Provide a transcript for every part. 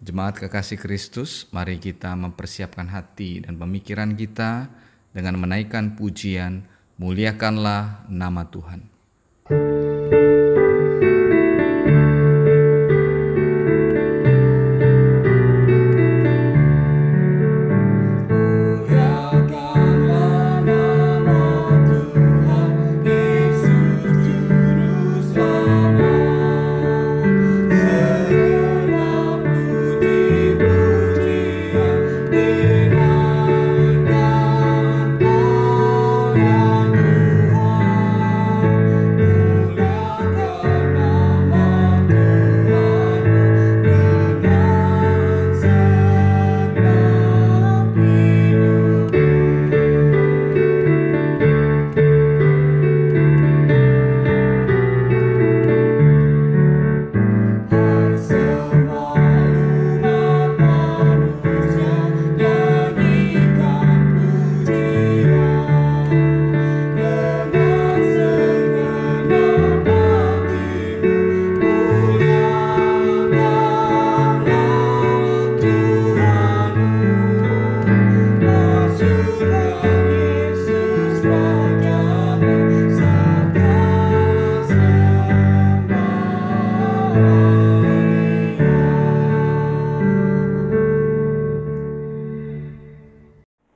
Jemaat kekasih Kristus, mari kita mempersiapkan hati dan pemikiran kita dengan menaikkan pujian, muliakanlah nama Tuhan.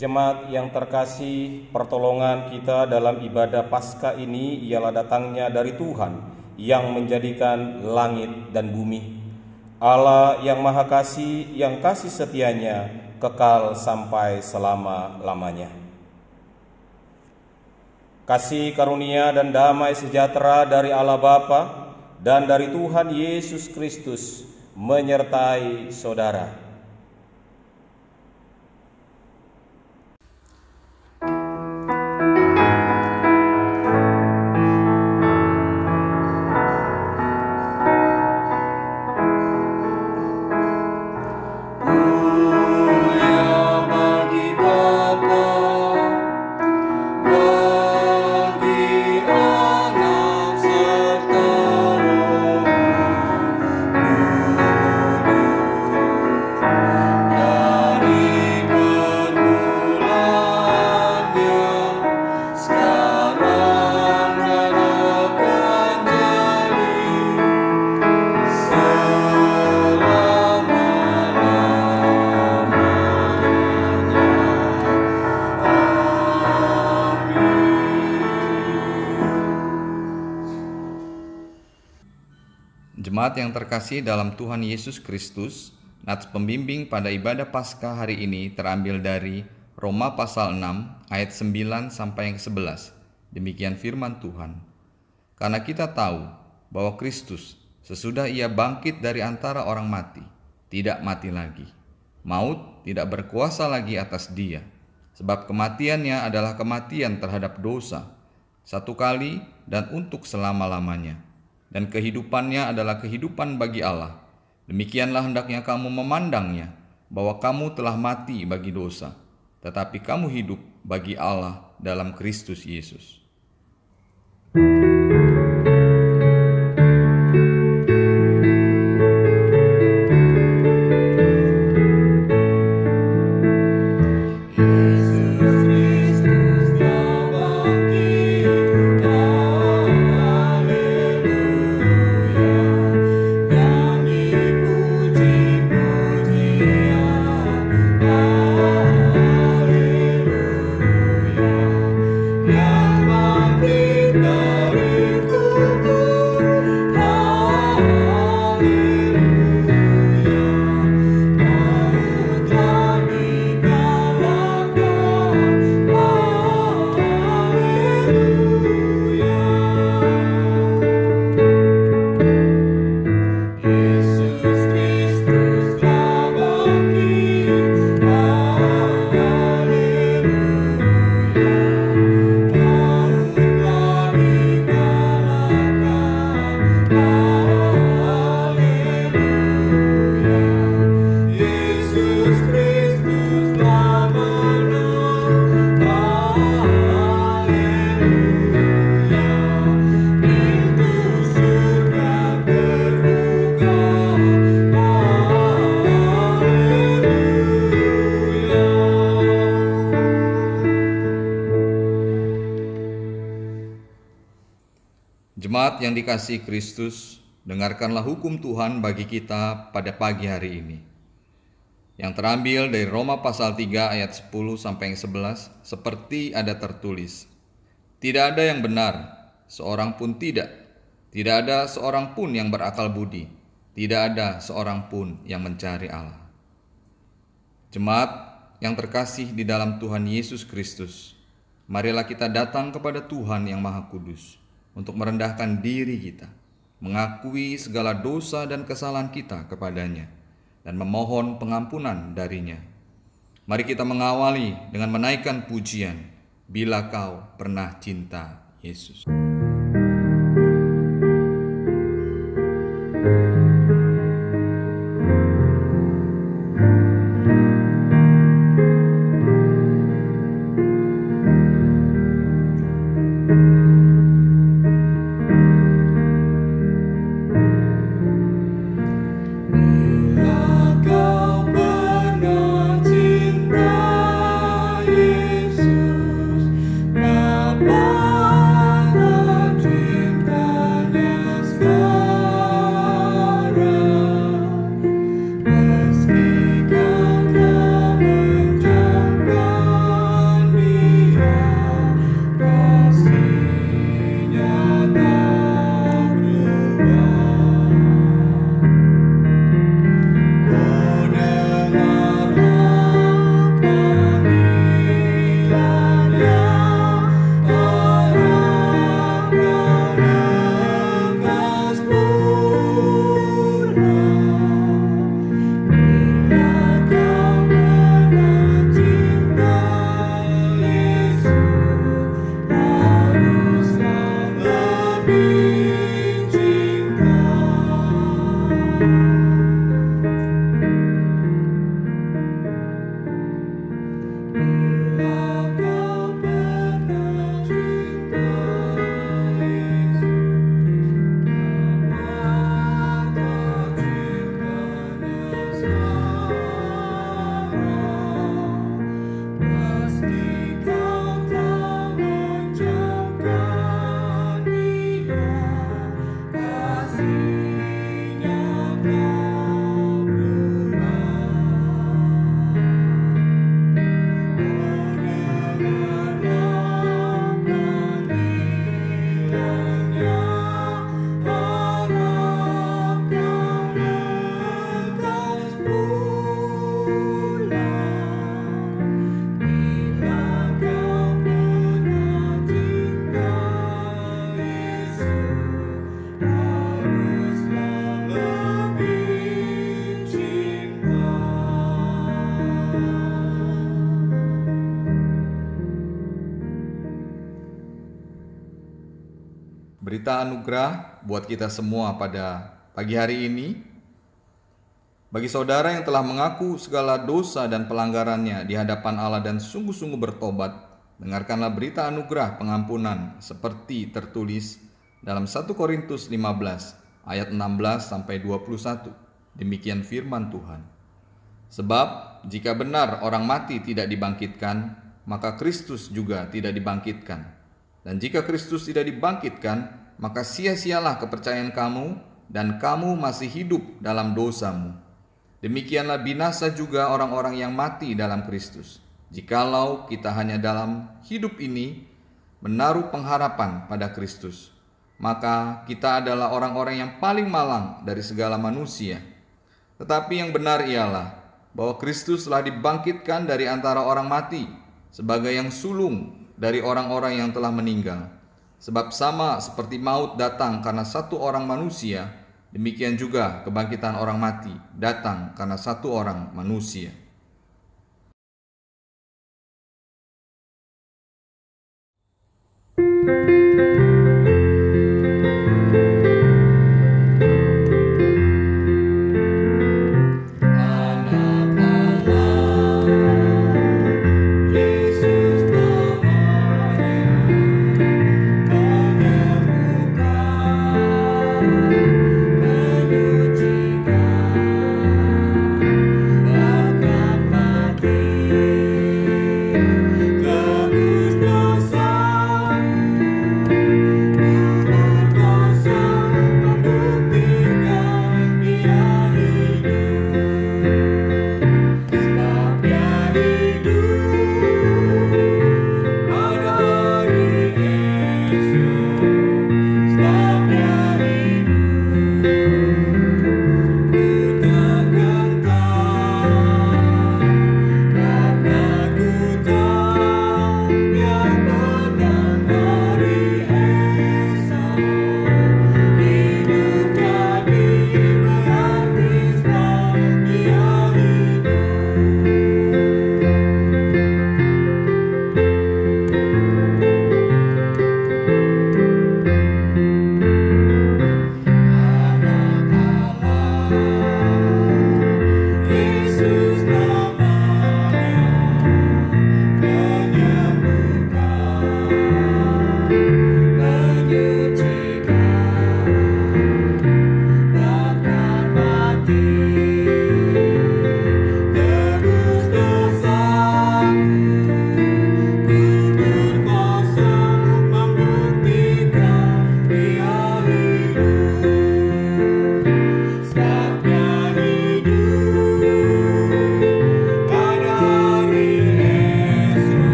Jemaat yang terkasih, pertolongan kita dalam ibadah Paskah ini ialah datangnya dari Tuhan yang menjadikan langit dan bumi. Allah yang Maha Kasih, yang kasih setianya kekal sampai selama-lamanya. Kasih karunia dan damai sejahtera dari Allah Bapa dan dari Tuhan Yesus Kristus menyertai saudara. Jemaat yang terkasih dalam Tuhan Yesus Kristus, nats pembimbing pada ibadah Paskah hari ini terambil dari Roma pasal 6 ayat 9 sampai yang ke-11. Demikian firman Tuhan. Karena kita tahu bahwa Kristus sesudah ia bangkit dari antara orang mati, tidak mati lagi. Maut tidak berkuasa lagi atas dia, sebab kematiannya adalah kematian terhadap dosa, satu kali dan untuk selama-lamanya. Dan kehidupannya adalah kehidupan bagi Allah. Demikianlah hendaknya kamu memandangnya, bahwa kamu telah mati bagi dosa, tetapi kamu hidup bagi Allah dalam Kristus Yesus. Yang bangkit dari Jemaat yang dikasihi Kristus, dengarkanlah hukum Tuhan bagi kita pada pagi hari ini. Yang terambil dari Roma pasal 3 ayat 10 sampai 11, seperti ada tertulis. Tidak ada yang benar, seorang pun tidak. Tidak ada seorang pun yang berakal budi. Tidak ada seorang pun yang mencari Allah. Jemaat yang terkasih di dalam Tuhan Yesus Kristus, marilah kita datang kepada Tuhan yang Maha Kudus untuk merendahkan diri kita, mengakui segala dosa dan kesalahan kita kepadanya, dan memohon pengampunan darinya. Mari kita mengawali dengan menaikkan pujian, Bila Kau Pernah Cinta Yesus. Berita anugerah buat kita semua pada pagi hari ini. Bagi saudara yang telah mengaku segala dosa dan pelanggarannya di hadapan Allah dan sungguh-sungguh bertobat, dengarkanlah berita anugerah pengampunan seperti tertulis dalam 1 Korintus 15 ayat 16 sampai 21. Demikian firman Tuhan. Sebab jika benar orang mati tidak dibangkitkan, maka Kristus juga tidak dibangkitkan. Dan jika Kristus tidak dibangkitkan, maka sia-sialah kepercayaan kamu dan kamu masih hidup dalam dosamu. Demikianlah binasa juga orang-orang yang mati dalam Kristus. Jikalau kita hanya dalam hidup ini menaruh pengharapan pada Kristus, maka kita adalah orang-orang yang paling malang dari segala manusia. Tetapi yang benar ialah bahwa Kristus telah dibangkitkan dari antara orang mati sebagai yang sulung dari orang-orang yang telah meninggal. Sebab sama seperti maut datang karena satu orang manusia, demikian juga kebangkitan orang mati datang karena satu orang manusia.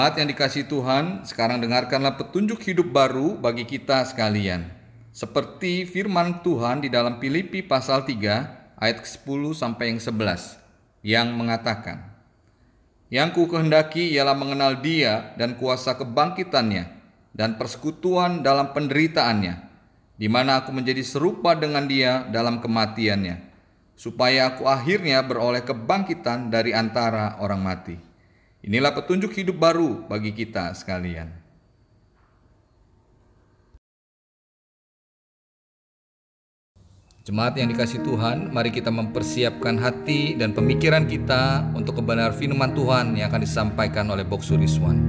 Jemaat yang dikasihi Tuhan, sekarang dengarkanlah petunjuk hidup baru bagi kita sekalian. Seperti firman Tuhan di dalam Filipi pasal 3 ayat 10 sampai yang 11 yang mengatakan, "Yang ku kehendaki ialah mengenal Dia dan kuasa kebangkitannya dan persekutuan dalam penderitaannya, di mana aku menjadi serupa dengan Dia dalam kematiannya, supaya aku akhirnya beroleh kebangkitan dari antara orang mati." Inilah petunjuk hidup baru bagi kita sekalian. Jemaat yang dikasihi Tuhan, mari kita mempersiapkan hati dan pemikiran kita untuk kebenaran firman Tuhan yang akan disampaikan oleh Boksu Rizwan.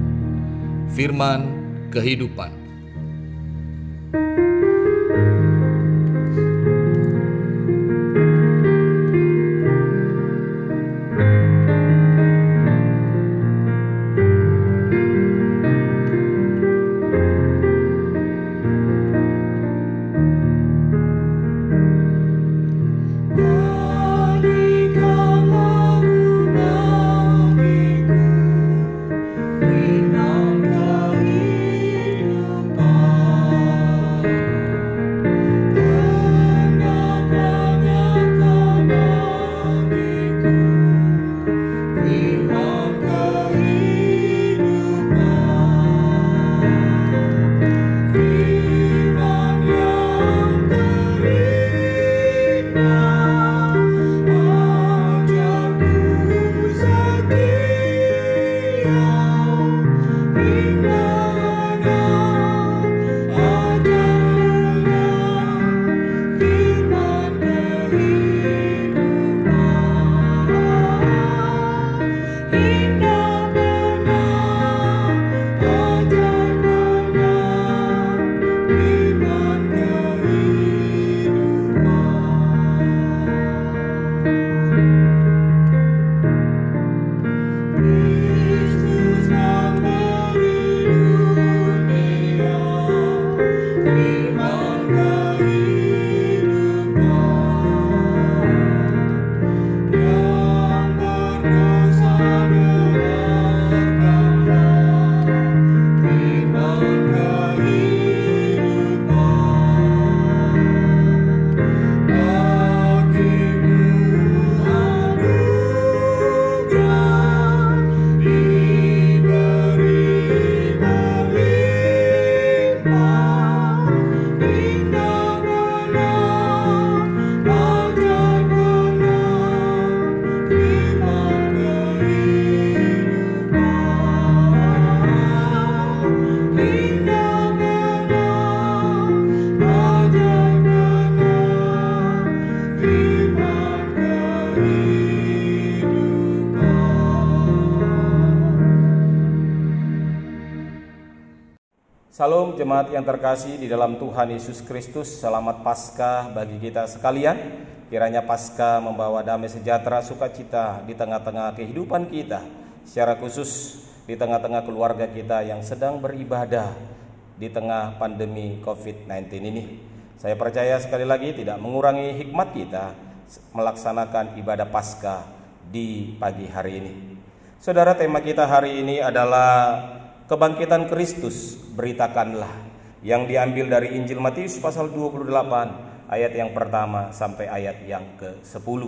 Firman kehidupan. Salam jemaat yang terkasih di dalam Tuhan Yesus Kristus. Selamat Paskah bagi kita sekalian. Kiranya Paskah membawa damai sejahtera, sukacita di tengah-tengah kehidupan kita, secara khusus di tengah-tengah keluarga kita yang sedang beribadah di tengah pandemi COVID-19 ini. Saya percaya sekali lagi tidak mengurangi hikmat kita melaksanakan ibadah Paskah di pagi hari ini. Saudara, tema kita hari ini adalah kebangkitan Kristus, beritakanlah, yang diambil dari Injil Matius pasal 28 ayat yang pertama sampai ayat yang ke-10.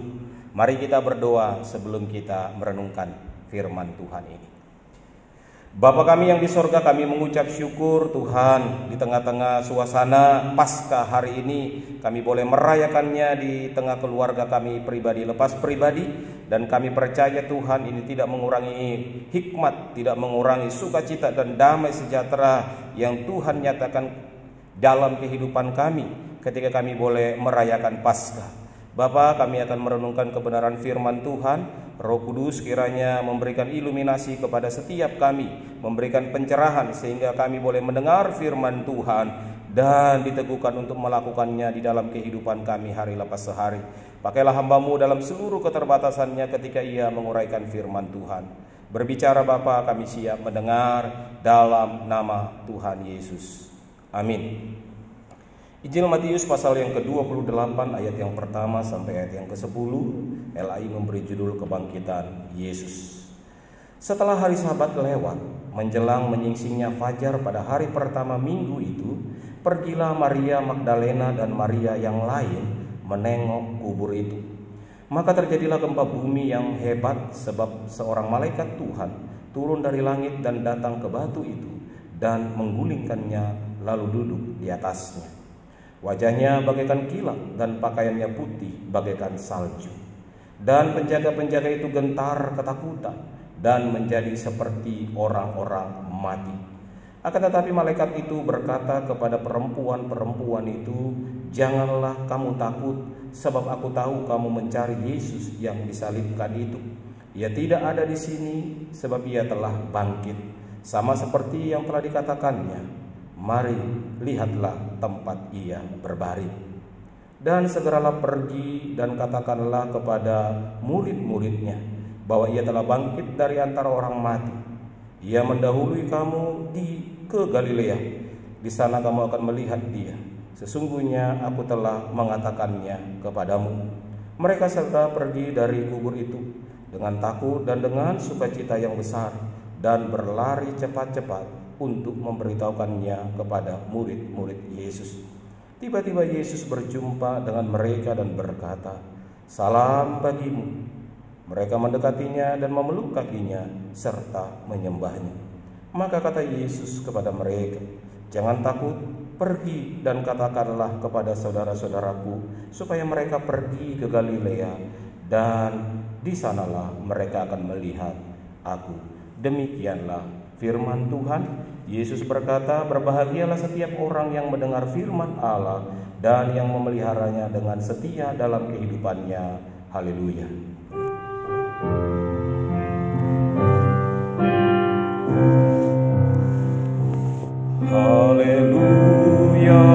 Mari kita berdoa sebelum kita merenungkan firman Tuhan ini. Bapa kami yang di sorga, kami mengucap syukur Tuhan, di tengah-tengah suasana Paskah hari ini kami boleh merayakannya di tengah keluarga kami pribadi lepas pribadi, dan kami percaya Tuhan ini tidak mengurangi hikmat, tidak mengurangi sukacita dan damai sejahtera yang Tuhan nyatakan dalam kehidupan kami ketika kami boleh merayakan Paskah. Bapa, kami akan merenungkan kebenaran firman Tuhan. Roh Kudus kiranya memberikan iluminasi kepada setiap kami, memberikan pencerahan sehingga kami boleh mendengar firman Tuhan dan diteguhkan untuk melakukannya di dalam kehidupan kami hari lepas sehari. Pakailah hamba-Mu dalam seluruh keterbatasannya ketika ia menguraikan firman Tuhan. Berbicara Bapa, kami siap mendengar dalam nama Tuhan Yesus. Amin. Injil Matius pasal yang ke-28 ayat yang pertama sampai ayat yang ke-10, LAI memberi judul Kebangkitan Yesus. Setelah hari Sabat lewat, menjelang menyingsingnya fajar pada hari pertama minggu itu, pergilah Maria Magdalena dan Maria yang lain menengok kubur itu. Maka terjadilah gempa bumi yang hebat, sebab seorang malaikat Tuhan turun dari langit dan datang ke batu itu dan menggulingkannya lalu duduk di atasnya. Wajahnya bagaikan kilat dan pakaiannya putih bagaikan salju. Dan penjaga-penjaga itu gentar ketakutan dan menjadi seperti orang-orang mati. Akan tetapi malaikat itu berkata kepada perempuan-perempuan itu, "Janganlah kamu takut, sebab aku tahu kamu mencari Yesus yang disalibkan itu. Ia tidak ada di sini, sebab ia telah bangkit, sama seperti yang telah dikatakannya. Mari, lihatlah tempat ia berbaring." Dan segeralah pergi dan katakanlah kepada murid-muridnya bahwa ia telah bangkit dari antara orang mati. Ia mendahului kamu ke Galilea. Di sana kamu akan melihat dia. Sesungguhnya aku telah mengatakannya kepadamu. Mereka segera pergi dari kubur itu dengan takut dan dengan sukacita yang besar, dan berlari cepat-cepat untuk memberitahukannya kepada murid-murid Yesus. Tiba-tiba Yesus berjumpa dengan mereka dan berkata, "Salam bagimu." Mereka mendekatinya dan memeluk kakinya serta menyembahnya. Maka kata Yesus kepada mereka, "Jangan takut, pergi dan katakanlah kepada saudara-saudaraku supaya mereka pergi ke Galilea, dan di sanalah mereka akan melihat aku." Demikianlah firman Tuhan. Yesus berkata, "Berbahagialah setiap orang yang mendengar firman Allah dan yang memeliharanya dengan setia dalam kehidupannya." Haleluya. Haleluya,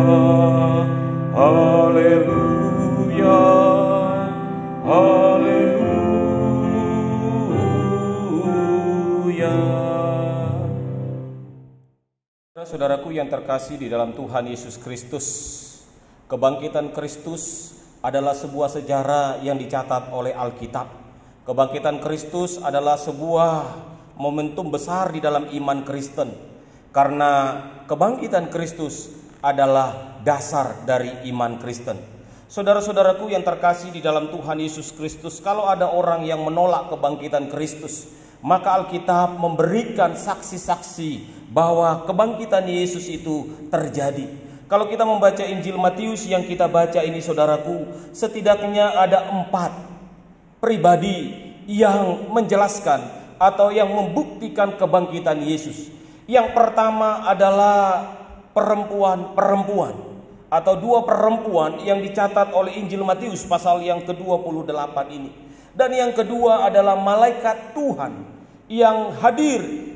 haleluya, haleluya. Saudaraku yang terkasih di dalam Tuhan Yesus Kristus, kebangkitan Kristus adalah sebuah sejarah yang dicatat oleh Alkitab. Kebangkitan Kristus adalah sebuah momentum besar di dalam iman Kristen, karena kebangkitan Kristus adalah dasar dari iman Kristen. Saudara-saudaraku yang terkasih di dalam Tuhan Yesus Kristus, kalau ada orang yang menolak kebangkitan Kristus, maka Alkitab memberikan saksi-saksi bahwa kebangkitan Yesus itu terjadi. Kalau kita membaca Injil Matius yang kita baca ini, saudaraku, setidaknya ada 4 pribadi yang menjelaskan atau yang membuktikan kebangkitan Yesus. Yang pertama adalah perempuan-perempuan atau 2 perempuan yang dicatat oleh Injil Matius pasal yang ke-28 ini. Dan yang kedua adalah malaikat Tuhan yang hadir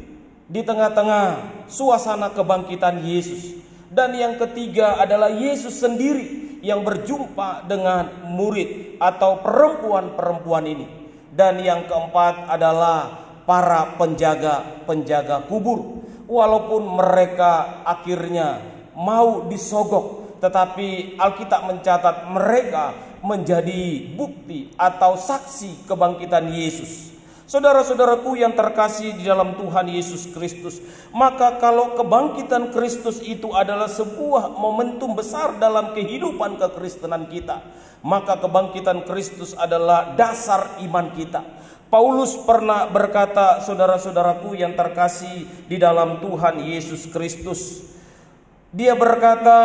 di tengah-tengah suasana kebangkitan Yesus. Dan yang ketiga adalah Yesus sendiri yang berjumpa dengan murid atau perempuan-perempuan ini. Dan yang keempat adalah para penjaga kubur. Walaupun mereka akhirnya mau disogok, tetapi Alkitab mencatat mereka menjadi bukti atau saksi kebangkitan Yesus. Saudara-saudaraku yang terkasih di dalam Tuhan Yesus Kristus, maka kalau kebangkitan Kristus itu adalah sebuah momentum besar dalam kehidupan kekristenan kita, maka kebangkitan Kristus adalah dasar iman kita. Paulus pernah berkata, saudara-saudaraku yang terkasih di dalam Tuhan Yesus Kristus, dia berkata,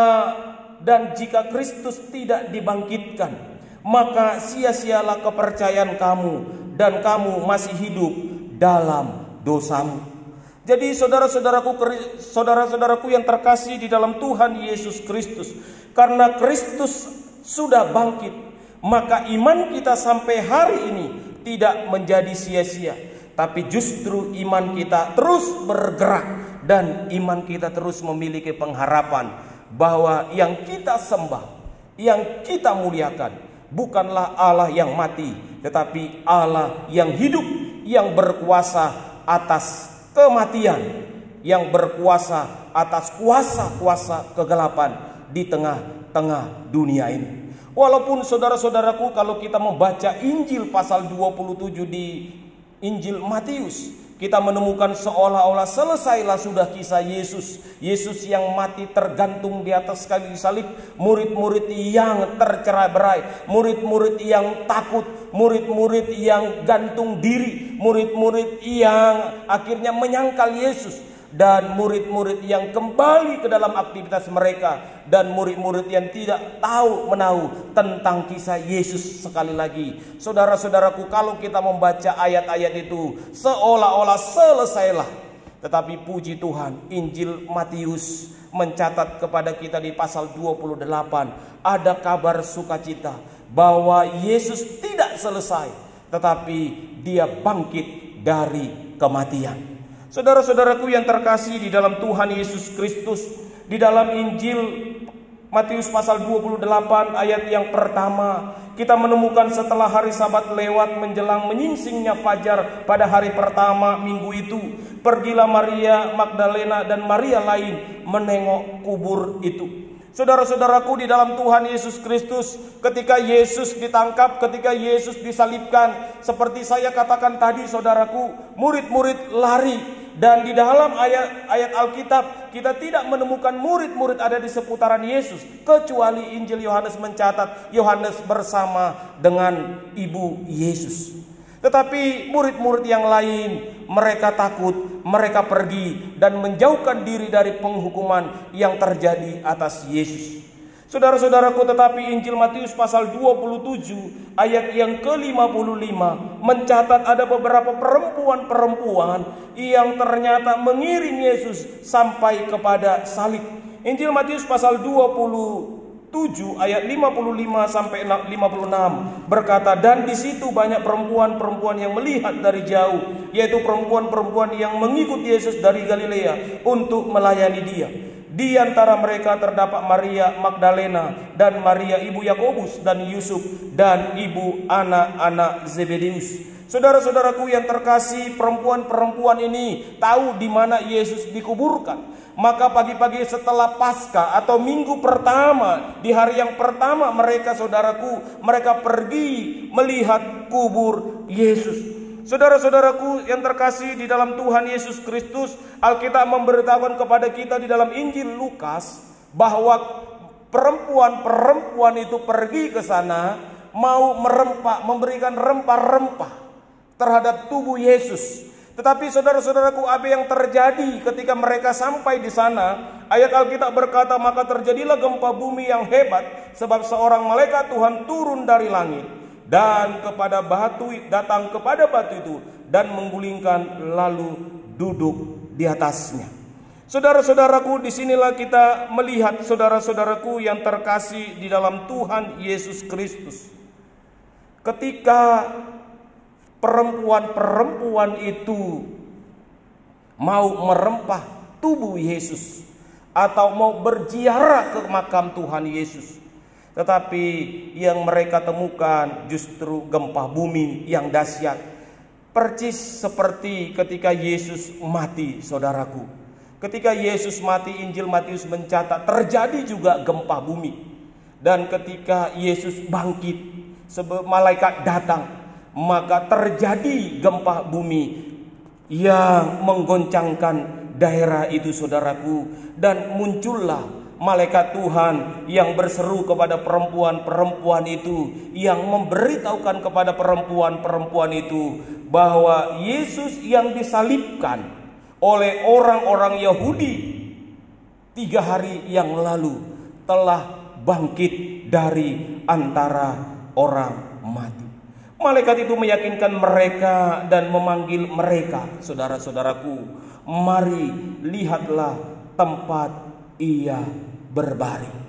"Dan jika Kristus tidak dibangkitkan, maka sia-sialah kepercayaan kamu, dan kamu masih hidup dalam dosamu." Jadi saudara-saudaraku yang terkasih di dalam Tuhan Yesus Kristus, karena Kristus sudah bangkit, maka iman kita sampai hari ini tidak menjadi sia-sia, tapi justru iman kita terus bergerak dan iman kita terus memiliki pengharapan bahwa yang kita sembah, yang kita muliakan bukanlah Allah yang mati, tetapi Allah yang hidup, yang berkuasa atas kematian, yang berkuasa atas kuasa-kuasa kegelapan di tengah-tengah dunia ini. Walaupun saudara-saudaraku, kalau kita membaca Injil pasal 27 di Injil Matius, kita menemukan seolah-olah selesailah sudah kisah Yesus. Yesus yang mati tergantung di atas kayu salib. Murid-murid yang tercerai-berai, murid-murid yang takut, murid-murid yang gantung diri, murid-murid yang akhirnya menyangkal Yesus, dan murid-murid yang kembali ke dalam aktivitas mereka, dan murid-murid yang tidak tahu menahu tentang kisah Yesus. Sekali lagi, saudara-saudaraku, kalau kita membaca ayat-ayat itu seolah-olah selesailah, tetapi puji Tuhan, Injil Matius mencatat kepada kita di pasal 28 ada kabar sukacita bahwa Yesus tidak selesai, tetapi dia bangkit dari kematian. Saudara-saudaraku yang terkasih di dalam Tuhan Yesus Kristus, di dalam Injil Matius pasal 28 ayat yang pertama, kita menemukan setelah hari Sabat lewat menjelang menyingsingnya fajar pada hari pertama minggu itu, pergilah Maria Magdalena dan Maria lain menengok kubur itu. Saudara-saudaraku di dalam Tuhan Yesus Kristus, ketika Yesus ditangkap, ketika Yesus disalibkan, seperti saya katakan tadi saudaraku, murid-murid lari. Dan di dalam ayat-ayat Alkitab kita tidak menemukan murid-murid ada di seputaran Yesus, kecuali Injil Yohanes mencatat Yohanes bersama dengan ibu Yesus. Tetapi murid-murid yang lain, mereka takut, mereka pergi dan menjauhkan diri dari penghukuman yang terjadi atas Yesus. Saudara-saudaraku, tetapi Injil Matius pasal 27 ayat yang ke-55 mencatat ada beberapa perempuan-perempuan yang ternyata mengiring Yesus sampai kepada salib. Injil Matius pasal 27 ayat 55 sampai 56 berkata, dan di situ banyak perempuan-perempuan yang melihat dari jauh, yaitu perempuan-perempuan yang mengikut Yesus dari Galilea untuk melayani Dia. Di antara mereka terdapat Maria Magdalena dan Maria ibu Yakobus dan Yusuf dan ibu anak-anak Zebedeus. Saudara-saudaraku yang terkasih, perempuan-perempuan ini tahu di mana Yesus dikuburkan. Maka pagi-pagi setelah Paskah atau minggu pertama, di hari yang pertama mereka, saudaraku, mereka pergi melihat kubur Yesus. Saudara-saudaraku yang terkasih di dalam Tuhan Yesus Kristus, Alkitab memberitahukan kepada kita di dalam Injil Lukas bahwa perempuan-perempuan itu pergi ke sana mau memberikan rempah-rempah terhadap tubuh Yesus. Tetapi saudara-saudaraku, apa yang terjadi ketika mereka sampai di sana? Ayat Alkitab berkata, maka terjadilah gempa bumi yang hebat, sebab seorang malaikat Tuhan turun dari langit dan datang kepada batu itu dan menggulingkan lalu duduk di atasnya. Saudara-saudaraku, disinilah kita melihat, saudara-saudaraku yang terkasih di dalam Tuhan Yesus Kristus, ketika perempuan-perempuan itu mau merempah tubuh Yesus atau mau berziarah ke makam Tuhan Yesus, tetapi yang mereka temukan justru gempa bumi yang dahsyat. Percis seperti ketika Yesus mati, saudaraku. Ketika Yesus mati, Injil Matius mencatat terjadi juga gempa bumi. Dan ketika Yesus bangkit, malaikat datang, maka terjadi gempa bumi yang menggoncangkan daerah itu, saudaraku. Dan muncullah malaikat Tuhan yang berseru kepada perempuan-perempuan itu, yang memberitahukan kepada perempuan-perempuan itu bahwa Yesus yang disalibkan oleh orang-orang Yahudi 3 hari yang lalu telah bangkit dari antara orang mati. Malaikat itu meyakinkan mereka dan memanggil mereka, saudara-saudaraku, mari lihatlah tempat ia berbaring.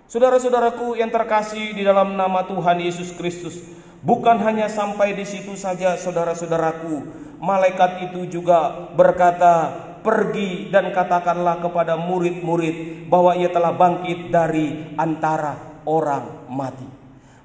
Saudara-saudaraku yang terkasih di dalam nama Tuhan Yesus Kristus, bukan hanya sampai di situ saja, saudara-saudaraku. Malaikat itu juga berkata, pergi dan katakanlah kepada murid-murid bahwa ia telah bangkit dari antara orang mati.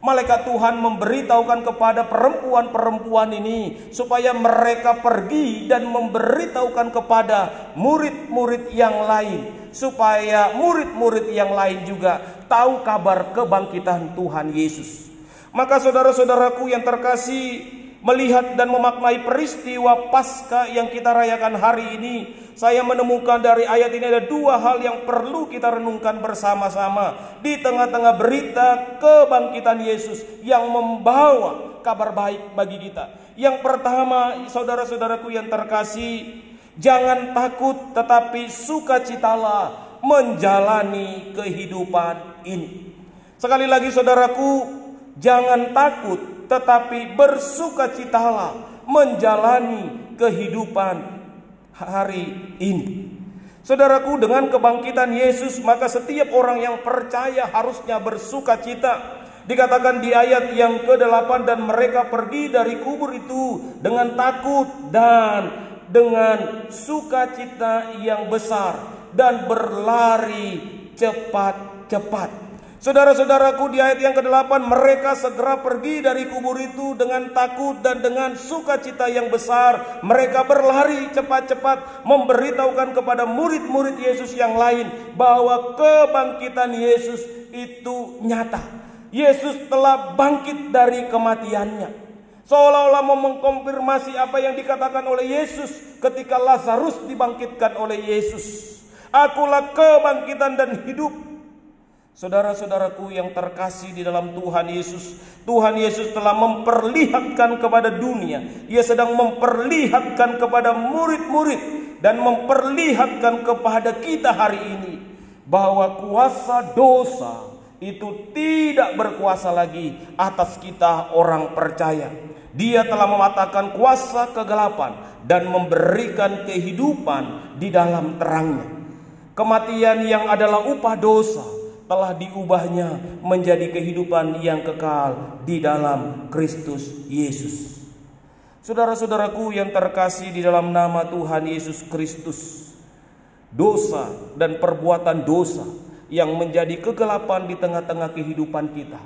Malaikat Tuhan memberitahukan kepada perempuan-perempuan ini supaya mereka pergi dan memberitahukan kepada murid-murid yang lain, supaya murid-murid yang lain juga tahu kabar kebangkitan Tuhan Yesus. Maka saudara-saudaraku yang terkasih, melihat dan memaknai peristiwa Paskah yang kita rayakan hari ini, saya menemukan dari ayat ini ada dua hal yang perlu kita renungkan bersama-sama di tengah-tengah berita kebangkitan Yesus yang membawa kabar baik bagi kita. Yang pertama, saudara-saudaraku yang terkasih, jangan takut tetapi sukacitalah menjalani kehidupan ini. Sekali lagi saudaraku, jangan takut tetapi bersukacitalah menjalani kehidupan hari ini. Saudaraku, dengan kebangkitan Yesus, maka setiap orang yang percaya harusnya bersukacita. Dikatakan di ayat yang ke-8, dan mereka pergi dari kubur itu dengan takut dan dengan sukacita yang besar dan berlari cepat-cepat. Saudara-saudaraku, di ayat yang ke-8, mereka segera pergi dari kubur itu dengan takut dan dengan sukacita yang besar. Mereka berlari cepat-cepat memberitahukan kepada murid-murid Yesus yang lain bahwa kebangkitan Yesus itu nyata. Yesus telah bangkit dari kematiannya. Seolah-olah mau mengkonfirmasi apa yang dikatakan oleh Yesus ketika Lazarus dibangkitkan oleh Yesus. Akulah kebangkitan dan hidup. Saudara-saudaraku yang terkasih di dalam Tuhan Yesus, Tuhan Yesus telah memperlihatkan kepada dunia, Ia sedang memperlihatkan kepada murid-murid dan memperlihatkan kepada kita hari ini bahwa kuasa dosa itu tidak berkuasa lagi atas kita orang percaya. Dia telah mematahkan kuasa kegelapan dan memberikan kehidupan di dalam terangnya. Kematian yang adalah upah dosa telah diubahnya menjadi kehidupan yang kekal di dalam Kristus Yesus. Saudara-saudaraku yang terkasih di dalam nama Tuhan Yesus Kristus, dosa dan perbuatan dosa yang menjadi kegelapan di tengah-tengah kehidupan kita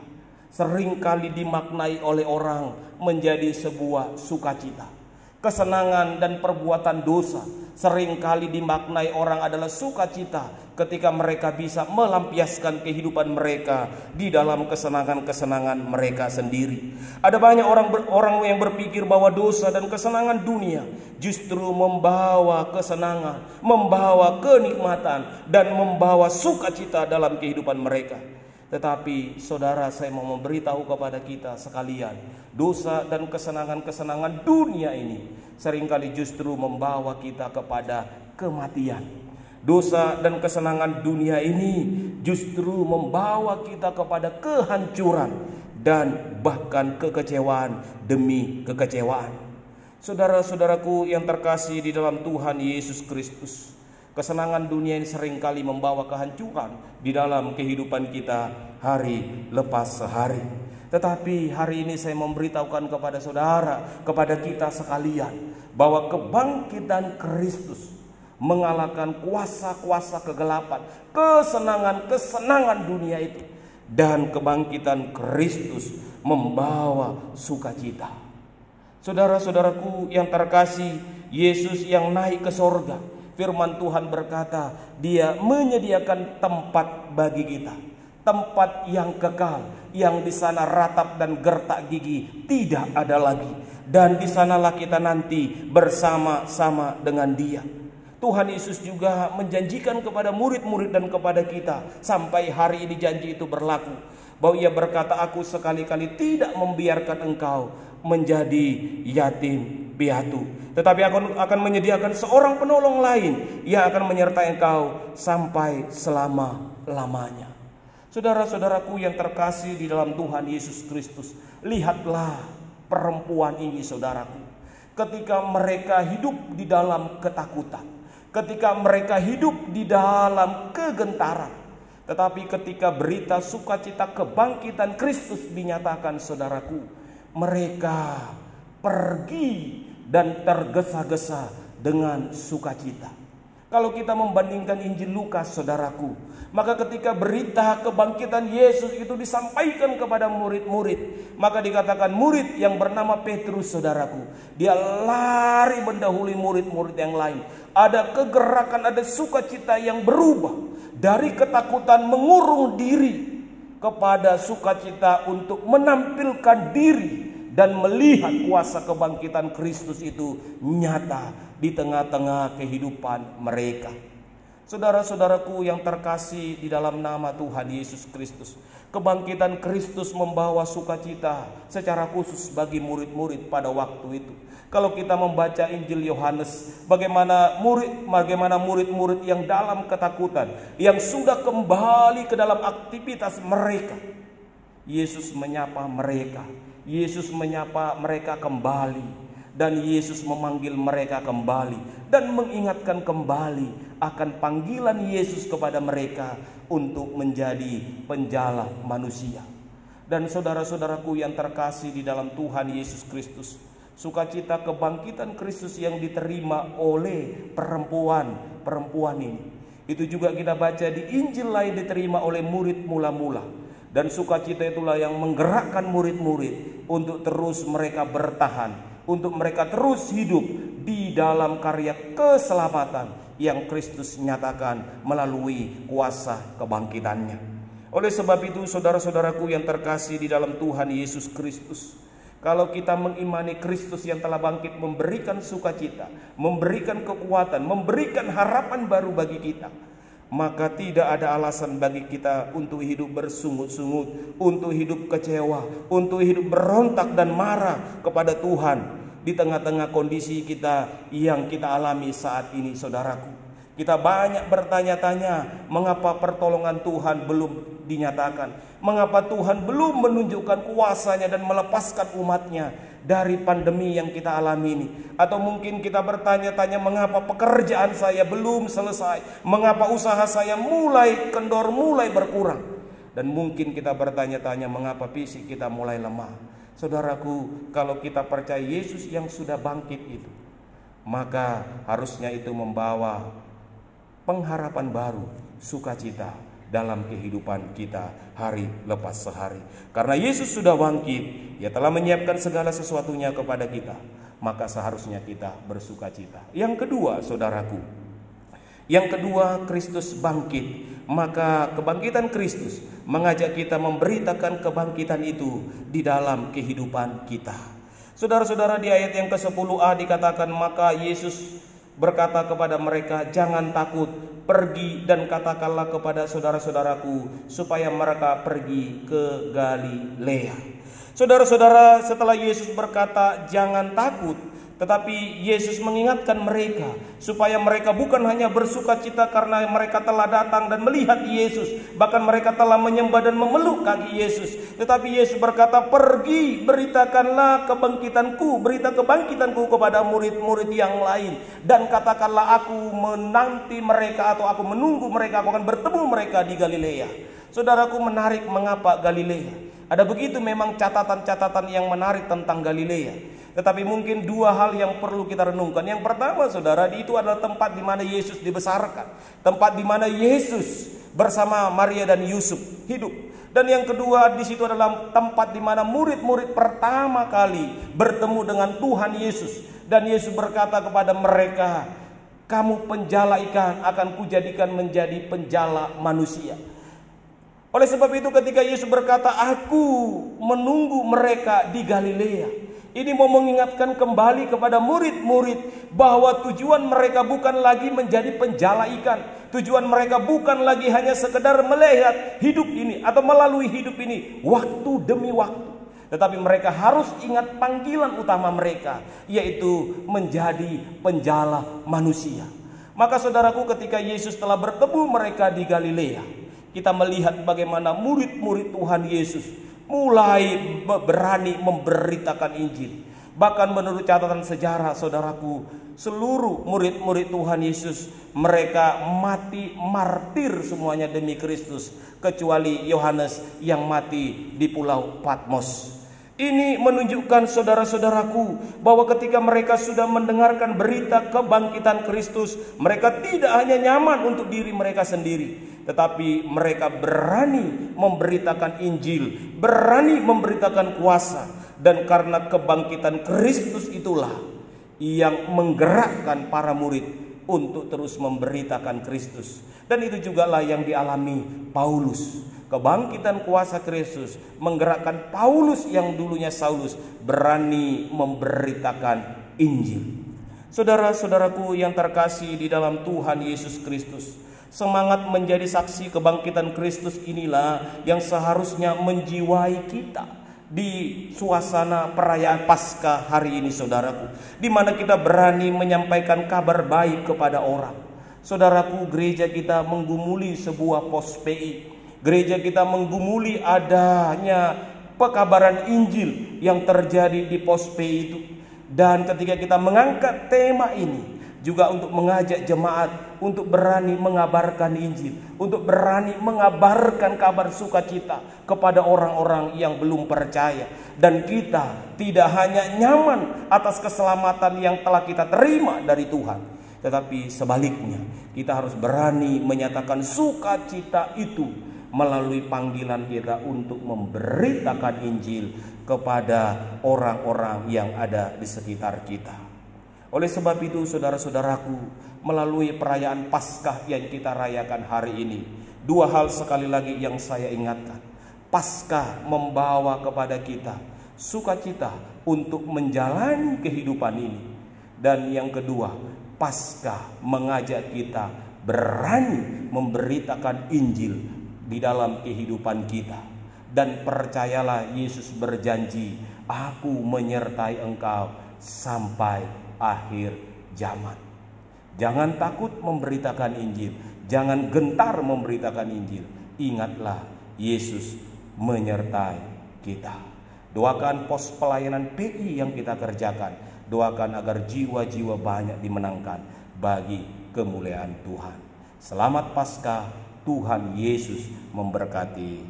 seringkali dimaknai oleh orang menjadi sebuah sukacita. Kesenangan dan perbuatan dosa seringkali dimaknai orang adalah sukacita ketika mereka bisa melampiaskan kehidupan mereka di dalam kesenangan-kesenangan mereka sendiri. Ada banyak orang yang berpikir bahwa dosa dan kesenangan dunia justru membawa kesenangan, membawa kenikmatan, dan membawa sukacita dalam kehidupan mereka. Tetapi saudara, saya mau memberitahu kepada kita sekalian, dosa dan kesenangan-kesenangan dunia ini seringkali justru membawa kita kepada kematian. Dosa dan kesenangan dunia ini justru membawa kita kepada kehancuran dan bahkan kekecewaan demi kekecewaan. Saudara-saudaraku yang terkasih di dalam Tuhan Yesus Kristus, kesenangan dunia ini seringkali membawa kehancuran di dalam kehidupan kita hari lepas sehari. Tetapi hari ini saya memberitahukan kepada saudara, kepada kita sekalian, bahwa kebangkitan Kristus mengalahkan kuasa-kuasa kegelapan, kesenangan-kesenangan dunia itu. Dan kebangkitan Kristus membawa sukacita. Saudara-saudaraku yang terkasih, Yesus yang naik ke sorga, firman Tuhan berkata, Dia menyediakan tempat bagi kita, tempat yang kekal, yang di sana ratap dan gertak gigi tidak ada lagi, dan di sanalah kita nanti bersama-sama dengan Dia. Tuhan Yesus juga menjanjikan kepada murid-murid dan kepada kita, sampai hari ini janji itu berlaku, bahwa Ia berkata, Aku sekali-kali tidak membiarkan engkau menjadi yatim piatu, tetapi akan menyediakan seorang penolong lain yang akan menyertai engkau sampai selama-lamanya. Saudara-saudaraku yang terkasih di dalam Tuhan Yesus Kristus, lihatlah perempuan ini saudaraku. Ketika mereka hidup di dalam ketakutan, ketika mereka hidup di dalam kegentaran, tetapi ketika berita sukacita kebangkitan Kristus dinyatakan saudaraku, mereka pergi dan tergesa-gesa dengan sukacita. Kalau kita membandingkan Injil Lukas saudaraku, maka ketika berita kebangkitan Yesus itu disampaikan kepada murid-murid, maka dikatakan murid yang bernama Petrus saudaraku, dia lari mendahului murid-murid yang lain. Ada kegerakan, ada sukacita yang berubah dari ketakutan mengurung diri kepada sukacita untuk menampilkan diri dan melihat kuasa kebangkitan Kristus itu nyata di tengah-tengah kehidupan mereka. Saudara-saudaraku yang terkasih di dalam nama Tuhan Yesus Kristus, kebangkitan Kristus membawa sukacita secara khusus bagi murid-murid pada waktu itu. Kalau kita membaca Injil Yohanes, bagaimana murid-murid yang dalam ketakutan, yang sudah kembali ke dalam aktivitas mereka. Yesus menyapa mereka, Yesus menyapa mereka kembali. Dan Yesus memanggil mereka kembali dan mengingatkan kembali akan panggilan Yesus kepada mereka untuk menjadi penjala manusia. Dan saudara-saudaraku yang terkasih di dalam Tuhan Yesus Kristus, sukacita kebangkitan Kristus yang diterima oleh perempuan ini, itu juga kita baca di Injil lain diterima oleh murid mula-mula. Dan sukacita itulah yang menggerakkan murid-murid untuk terus mereka bertahan, untuk mereka terus hidup di dalam karya keselamatan yang Kristus nyatakan melalui kuasa kebangkitannya. Oleh sebab itu saudara-saudaraku yang terkasih di dalam Tuhan Yesus Kristus, kalau kita mengimani Kristus yang telah bangkit memberikan sukacita, memberikan kekuatan, memberikan harapan baru bagi kita, maka tidak ada alasan bagi kita untuk hidup bersungut-sungut, untuk hidup kecewa, untuk hidup berontak dan marah kepada Tuhan di tengah-tengah kondisi kita yang kita alami saat ini, saudaraku. Kita banyak bertanya-tanya, mengapa pertolongan Tuhan belum dinyatakan? Mengapa Tuhan belum menunjukkan kuasa-Nya dan melepaskan umat-Nya dari pandemi yang kita alami ini? Atau mungkin kita bertanya-tanya, mengapa pekerjaan saya belum selesai? Mengapa usaha saya mulai kendor, mulai berkurang? Dan mungkin kita bertanya-tanya, mengapa fisik kita mulai lemah? Saudaraku, kalau kita percaya Yesus yang sudah bangkit itu, maka harusnya itu membawa pengharapan baru, sukacita dalam kehidupan kita hari lepas sehari. Karena Yesus sudah bangkit, Ia telah menyiapkan segala sesuatunya kepada kita, maka seharusnya kita bersukacita. Yang kedua, saudaraku, Kristus bangkit. Maka kebangkitan Kristus mengajak kita memberitakan kebangkitan itu di dalam kehidupan kita. Saudara-saudara, di ayat yang ke-10a dikatakan, maka Yesus berkata kepada mereka, jangan takut, pergi dan katakanlah kepada saudara-saudaraku supaya mereka pergi ke Galilea. Saudara-saudara, setelah Yesus berkata jangan takut, tetapi Yesus mengingatkan mereka supaya mereka bukan hanya bersukacita karena mereka telah datang dan melihat Yesus, bahkan mereka telah menyembah dan memeluk kaki Yesus. Tetapi Yesus berkata, pergi, beritakanlah berita kebangkitanku kepada murid-murid yang lain, dan katakanlah aku menanti mereka atau aku menunggu mereka, aku akan bertemu mereka di Galilea. Saudaraku, menarik mengapa Galilea? Ada begitu memang catatan-catatan yang menarik tentang Galilea. Tetapi mungkin dua hal yang perlu kita renungkan. Yang pertama, saudara, itu adalah tempat di mana Yesus dibesarkan, tempat di mana Yesus bersama Maria dan Yusuf hidup. Dan yang kedua, di situ adalah tempat di mana murid-murid pertama kali bertemu dengan Tuhan Yesus. Dan Yesus berkata kepada mereka, kamu penjala ikan, akan kujadikan menjadi penjala manusia. Oleh sebab itu ketika Yesus berkata, aku menunggu mereka di Galilea, ini mau mengingatkan kembali kepada murid-murid bahwa tujuan mereka bukan lagi menjadi penjala ikan. Tujuan mereka bukan lagi hanya sekedar melihat hidup ini atau melalui hidup ini waktu demi waktu. Tetapi mereka harus ingat panggilan utama mereka, yaitu menjadi penjala manusia. Maka saudaraku, ketika Yesus telah bertemu mereka di Galilea, kita melihat bagaimana murid-murid Tuhan Yesus mulai berani memberitakan Injil. Bahkan menurut catatan sejarah, saudaraku, seluruh murid-murid Tuhan Yesus, mereka mati martir semuanya demi Kristus, kecuali Yohanes yang mati di Pulau Patmos. Ini menunjukkan, saudara-saudaraku, bahwa ketika mereka sudah mendengarkan berita kebangkitan Kristus, mereka tidak hanya nyaman untuk diri mereka sendiri, tetapi mereka berani memberitakan Injil, berani memberitakan kuasa. Dan karena kebangkitan Kristus itulah yang menggerakkan para murid untuk terus memberitakan Kristus. Dan itu jugalah yang dialami Paulus. Kebangkitan kuasa Kristus menggerakkan Paulus yang dulunya Saulus berani memberitakan Injil. Saudara-saudaraku yang terkasih di dalam Tuhan Yesus Kristus, semangat menjadi saksi kebangkitan Kristus inilah yang seharusnya menjiwai kita di suasana perayaan Paskah hari ini, saudaraku, di mana kita berani menyampaikan kabar baik kepada orang. Saudaraku, gereja kita menggumuli sebuah pos PI. Gereja kita menggumuli adanya pekabaran Injil yang terjadi di pos PI itu. Dan ketika kita mengangkat tema ini juga untuk mengajak jemaat untuk berani mengabarkan Injil, untuk berani mengabarkan kabar sukacita kepada orang-orang yang belum percaya. Dan kita tidak hanya nyaman atas keselamatan yang telah kita terima dari Tuhan, tetapi sebaliknya kita harus berani menyatakan sukacita itu melalui panggilan kita untuk memberitakan Injil kepada orang-orang yang ada di sekitar kita. Oleh sebab itu, saudara-saudaraku, melalui perayaan Paskah yang kita rayakan hari ini, dua hal sekali lagi yang saya ingatkan. Paskah membawa kepada kita sukacita untuk menjalani kehidupan ini. Dan yang kedua, Paskah mengajak kita berani memberitakan Injil di dalam kehidupan kita. Dan percayalah, Yesus berjanji, aku menyertai engkau sampai akhir zaman. Jangan takut memberitakan Injil, jangan gentar memberitakan Injil. Ingatlah, Yesus menyertai kita. Doakan pos pelayanan PI yang kita kerjakan. Doakan agar jiwa-jiwa banyak dimenangkan bagi kemuliaan Tuhan. Selamat Paskah, Tuhan Yesus memberkati.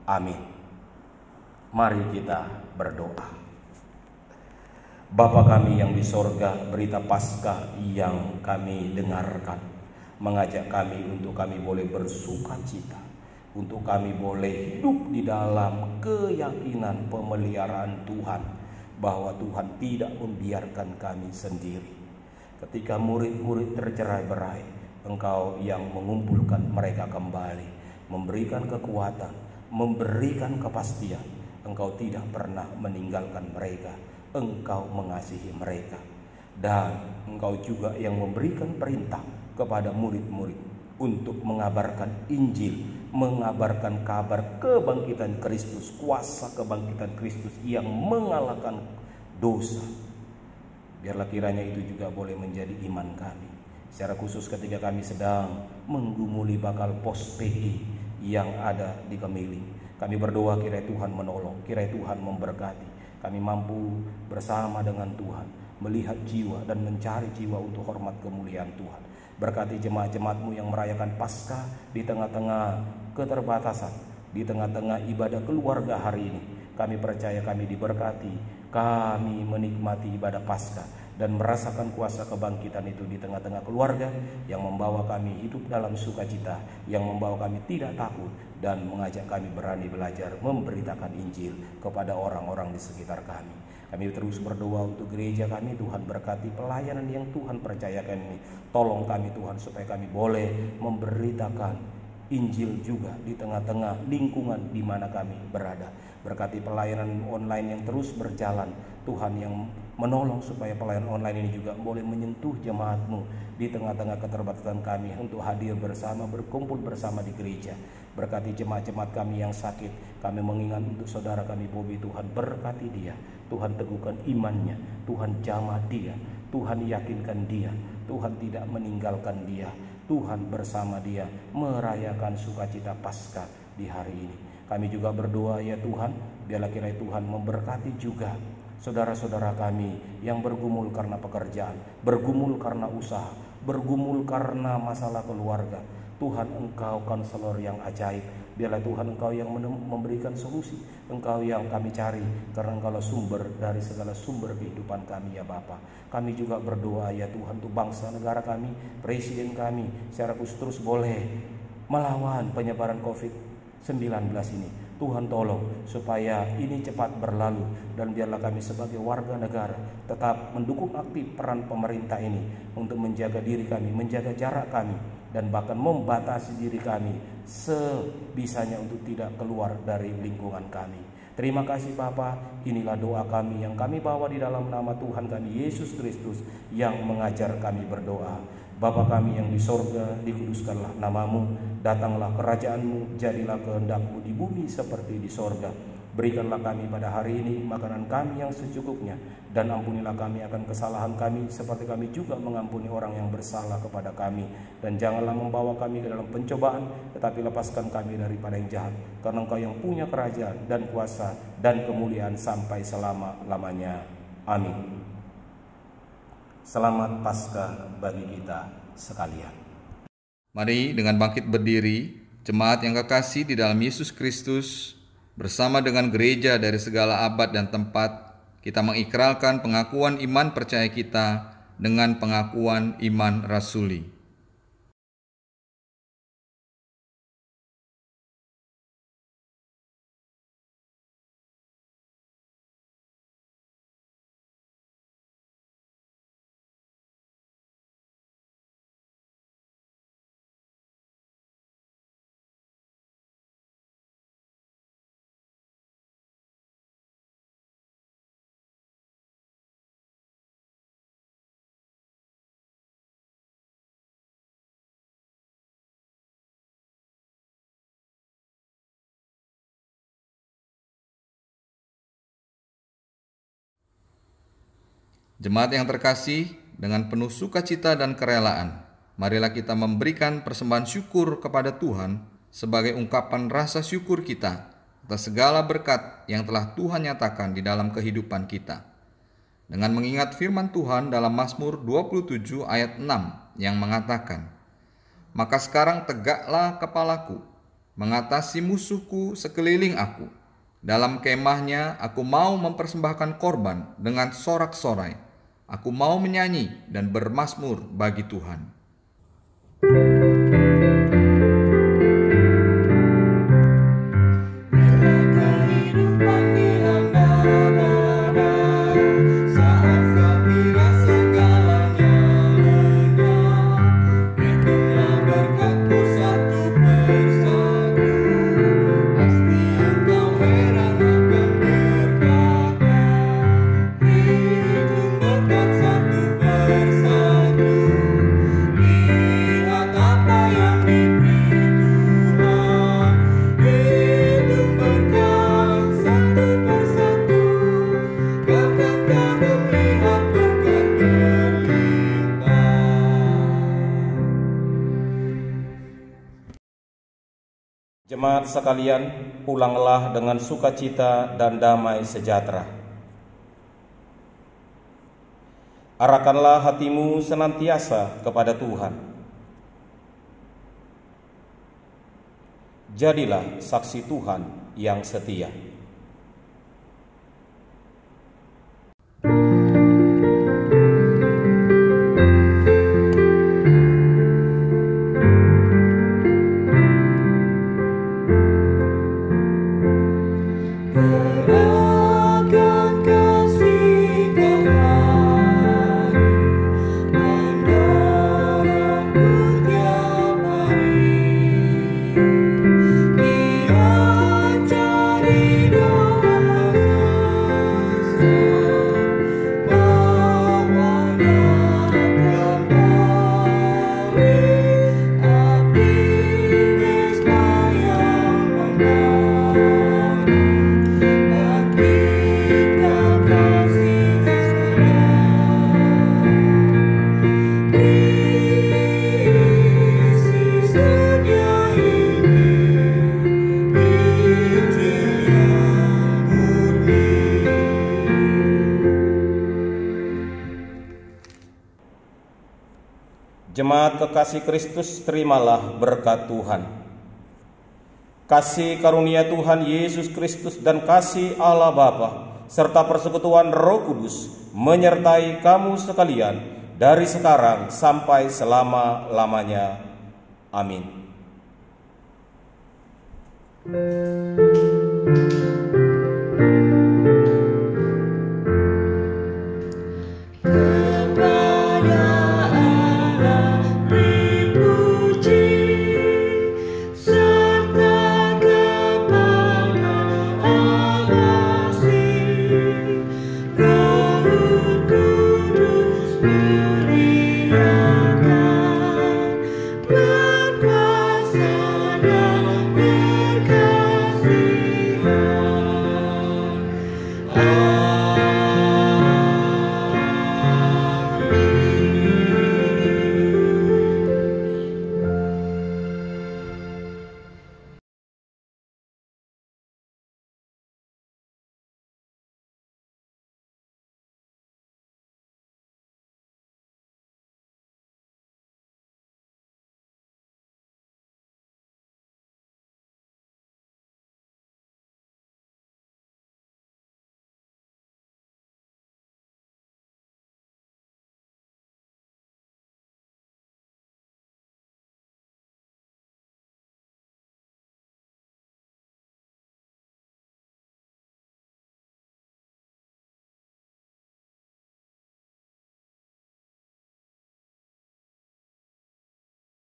Amin. Mari kita berdoa. Bapa kami yang di sorga, berita Paskah yang kami dengarkan mengajak kami untuk kami boleh bersukacita, untuk kami boleh hidup di dalam keyakinan pemeliharaan Tuhan, bahwa Tuhan tidak membiarkan kami sendiri. Ketika murid-murid tercerai-berai, Engkau yang mengumpulkan mereka kembali, memberikan kekuatan, memberikan kepastian. Engkau tidak pernah meninggalkan mereka. Engkau mengasihi mereka. Dan Engkau juga yang memberikan perintah kepada murid-murid untuk mengabarkan Injil, mengabarkan kabar kebangkitan Kristus, kuasa kebangkitan Kristus yang mengalahkan dosa. Biarlah kiranya itu juga boleh menjadi iman kami. Secara khusus ketika kami sedang menggumuli bakal pos PI yang ada di Kemiling, kami berdoa kiranya Tuhan menolong, kiranya Tuhan memberkati. Kami mampu bersama dengan Tuhan melihat jiwa dan mencari jiwa untuk hormat kemuliaan Tuhan. Berkati jemaat-jemaat-Mu yang merayakan Paskah di tengah-tengah keterbatasan, di tengah-tengah ibadah keluarga hari ini. Kami percaya kami diberkati, kami menikmati ibadah Paskah dan merasakan kuasa kebangkitan itu di tengah-tengah keluarga yang membawa kami hidup dalam sukacita, yang membawa kami tidak takut dan mengajak kami berani belajar memberitakan Injil kepada orang-orang di sekitar kami. Kami terus berdoa untuk gereja kami. Tuhan berkati pelayanan yang Tuhan percayakan ini. Tolong kami Tuhan supaya kami boleh memberitakan Injil juga di tengah-tengah lingkungan di mana kami berada. Berkati pelayanan online yang terus berjalan. Tuhan yang menolong supaya pelayanan online ini juga boleh menyentuh jemaat-Mu di tengah-tengah keterbatasan kami untuk hadir bersama, berkumpul bersama di gereja. Berkati jemaat-jemaat kami yang sakit. Kami mengingat untuk saudara kami Bobby, Tuhan berkati dia. Tuhan teguhkan imannya, Tuhan jamah dia, Tuhan yakinkan dia, Tuhan tidak meninggalkan dia. Tuhan bersama dia merayakan sukacita Paskah di hari ini. Kami juga berdoa ya Tuhan, biarlah kiranya Tuhan memberkati juga saudara-saudara kami yang bergumul karena pekerjaan, bergumul karena usaha, bergumul karena masalah keluarga. Tuhan, Engkau konselor yang ajaib. Biarlah Tuhan Engkau yang memberikan solusi. Engkau yang kami cari, karena Engkau sumber dari segala sumber kehidupan kami ya Bapa. Kami juga berdoa ya Tuhan untuk bangsa negara kami, presiden kami secara khusus terus boleh melawan penyebaran COVID-19 ini. Tuhan tolong supaya ini cepat berlalu, dan biarlah kami sebagai warga negara tetap mendukung aktif peran pemerintah ini untuk menjaga diri kami, menjaga jarak kami, dan bahkan membatasi diri kami sebisanya untuk tidak keluar dari lingkungan kami. Terima kasih Bapa, inilah doa kami yang kami bawa di dalam nama Tuhan kami Yesus Kristus yang mengajar kami berdoa. Bapa kami yang di sorga, dikuduskanlah namamu, datanglah kerajaanmu, jadilah kehendakmu di bumi seperti di sorga. Berikanlah kami pada hari ini makanan kami yang secukupnya, dan ampunilah kami akan kesalahan kami seperti kami juga mengampuni orang yang bersalah kepada kami. Dan janganlah membawa kami ke dalam pencobaan, tetapi lepaskan kami daripada yang jahat. Karena Engkau yang punya kerajaan dan kuasa dan kemuliaan sampai selama-lamanya. Amin. Selamat Paskah bagi kita sekalian. Mari dengan bangkit berdiri, jemaat yang kekasih di dalam Yesus Kristus, bersama dengan gereja dari segala abad dan tempat, kita mengikrarkan pengakuan iman percaya kita dengan pengakuan iman rasuli. Jemaat yang terkasih, dengan penuh sukacita dan kerelaan, marilah kita memberikan persembahan syukur kepada Tuhan sebagai ungkapan rasa syukur kita atas segala berkat yang telah Tuhan nyatakan di dalam kehidupan kita. Dengan mengingat firman Tuhan dalam Mazmur 27 ayat 6 yang mengatakan, "Maka sekarang tegaklah kepalaku, mengatasi musuhku sekeliling aku. Dalam kemahnya aku mau mempersembahkan korban dengan sorak-sorai. Aku mau menyanyi dan bermazmur bagi Tuhan." Jemaat sekalian, pulanglah dengan sukacita dan damai sejahtera. Arahkanlah hatimu senantiasa kepada Tuhan. Jadilah saksi Tuhan yang setia. Jemaat kekasih Kristus, terimalah berkat Tuhan. Kasih karunia Tuhan Yesus Kristus dan kasih Allah Bapa serta persekutuan Roh Kudus menyertai kamu sekalian dari sekarang sampai selama-lamanya. Amin.